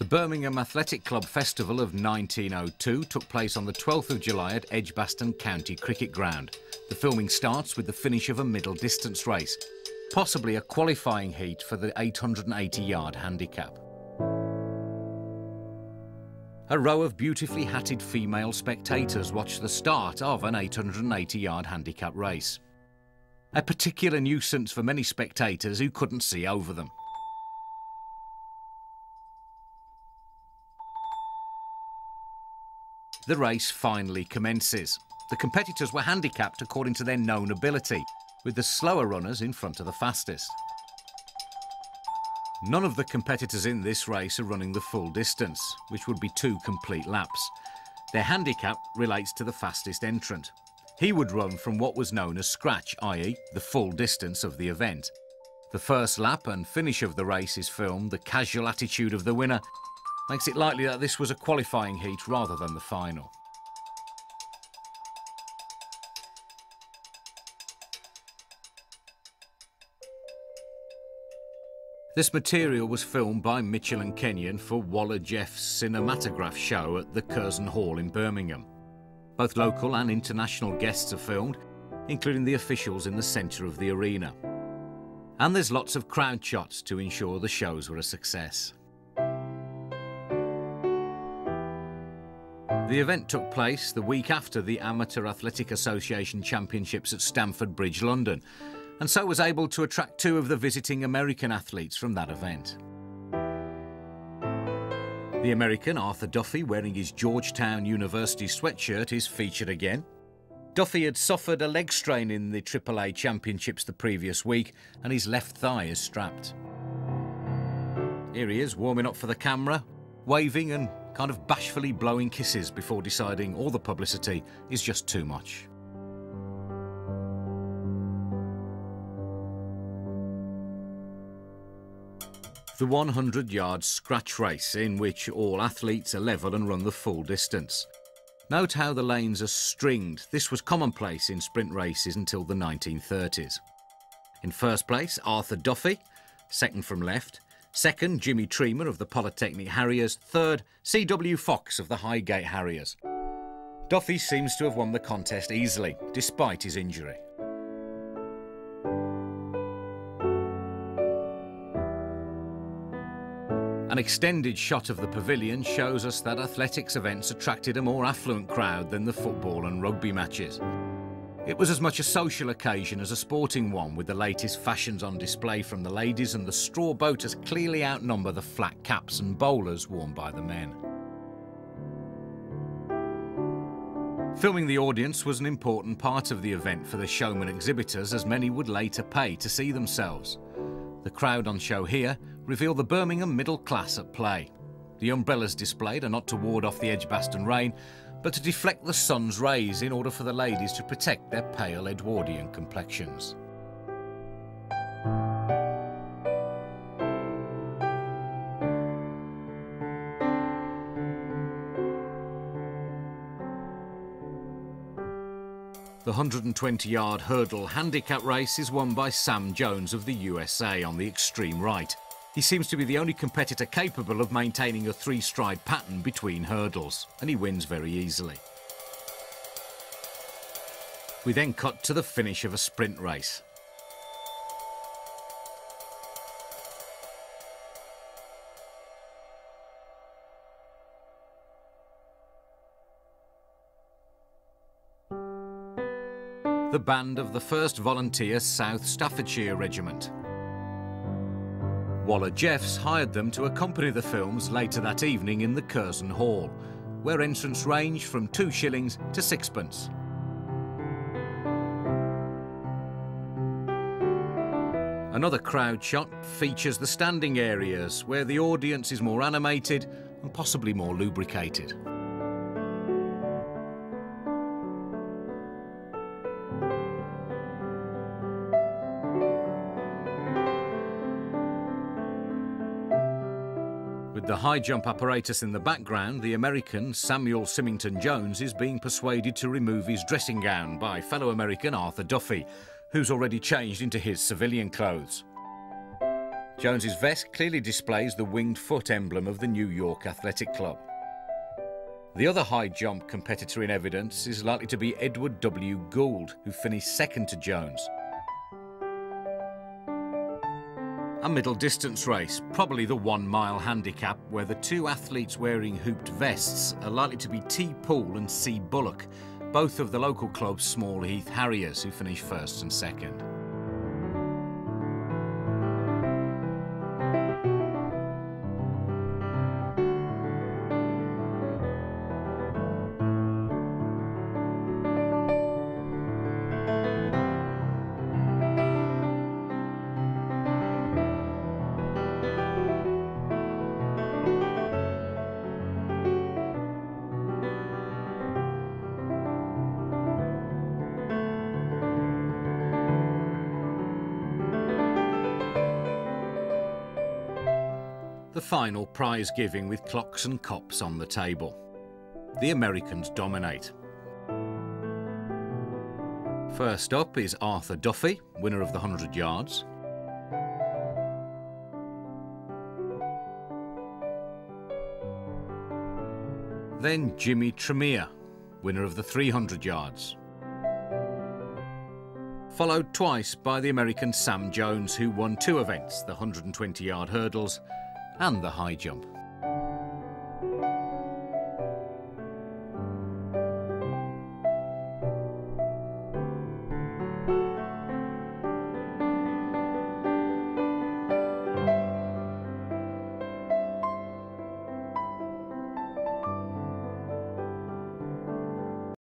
The Birmingham Athletic Club Festival of 1902 took place on the 12th of July at Edgbaston County Cricket Ground. The filming starts with the finish of a middle distance race, possibly a qualifying heat for the 880-yard handicap. A row of beautifully hatted female spectators watch the start of an 880-yard handicap race. A particular nuisance for many spectators who couldn't see over them. The race finally commences. The competitors were handicapped according to their known ability, with the slower runners in front of the fastest. None of the competitors in this race are running the full distance, which would be 2 complete laps. Their handicap relates to the fastest entrant. He would run from what was known as scratch, i.e. the full distance of the event. The first lap and finish of the race is filmed. The casual attitude of the winner makes it likely that this was a qualifying heat rather than the final. This material was filmed by Mitchell and Kenyon for Waller Jeff's cinematograph show at the Curzon Hall in Birmingham. Both local and international guests are filmed, including the officials in the centre of the arena. And there's lots of crowd shots to ensure the shows were a success. The event took place the week after the Amateur Athletic Association Championships at Stamford Bridge, London, and so was able to attract 2 of the visiting American athletes from that event. The American, Arthur Duffy, wearing his Georgetown University sweatshirt, is featured again. Duffy had suffered a leg strain in the AAA Championships the previous week, and his left thigh is strapped. Here he is, warming up for the camera, waving and kind of bashfully blowing kisses before deciding all the publicity is just too much. The 100-yard scratch race, in which all athletes are level and run the full distance. Note how the lanes are stringed. This was commonplace in sprint races until the 1930s. In first place, Arthur Duffy, second from left. Second, Jimmy Treeman of the Polytechnic Harriers. Third, C.W. Fox of the Highgate Harriers. Duffy seems to have won the contest easily, despite his injury. An extended shot of the pavilion shows us that athletics events attracted a more affluent crowd than the football and rugby matches. It was as much a social occasion as a sporting one, with the latest fashions on display from the ladies and the straw boaters clearly outnumber the flat caps and bowlers worn by the men. Filming the audience was an important part of the event for the showman exhibitors, as many would later pay to see themselves. The crowd on show here reveal the Birmingham middle class at play. The umbrellas displayed are not to ward off the Edgbaston rain, but to deflect the sun's rays in order for the ladies to protect their pale Edwardian complexions. The 120-yard hurdle handicap race is won by Sam Jones of the USA on the extreme right. He seems to be the only competitor capable of maintaining a 3-stride pattern between hurdles, and he wins very easily. We then cut to the finish of a sprint race. The band of the 1st Volunteer South Staffordshire Regiment. Waller Jeffs hired them to accompany the films later that evening in the Curzon Hall, where entrance ranged from 2 shillings to 6pence. Another crowd shot features the standing areas, where the audience is more animated and possibly more lubricated. With the high jump apparatus in the background, the American Samuel Symington Jones is being persuaded to remove his dressing gown by fellow American Arthur Duffy, who's already changed into his civilian clothes. Jones's vest clearly displays the winged foot emblem of the New York Athletic Club. The other high jump competitor in evidence is likely to be Edward W. Gould, who finished second to Jones. A middle distance race, probably the 1 mile handicap, where the two athletes wearing hooped vests are likely to be T. Poole and C. Bullock, both of the local club's Small Heath Harriers, who finished first and second. The final prize giving with clocks and cops on the table. The Americans dominate. First up is Arthur Duffy, winner of the 100 yards. Then Jimmy Tremere, winner of the 300 yards. Followed twice by the American Sam Jones, who won 2 events, the 120-yard hurdles and the high jump.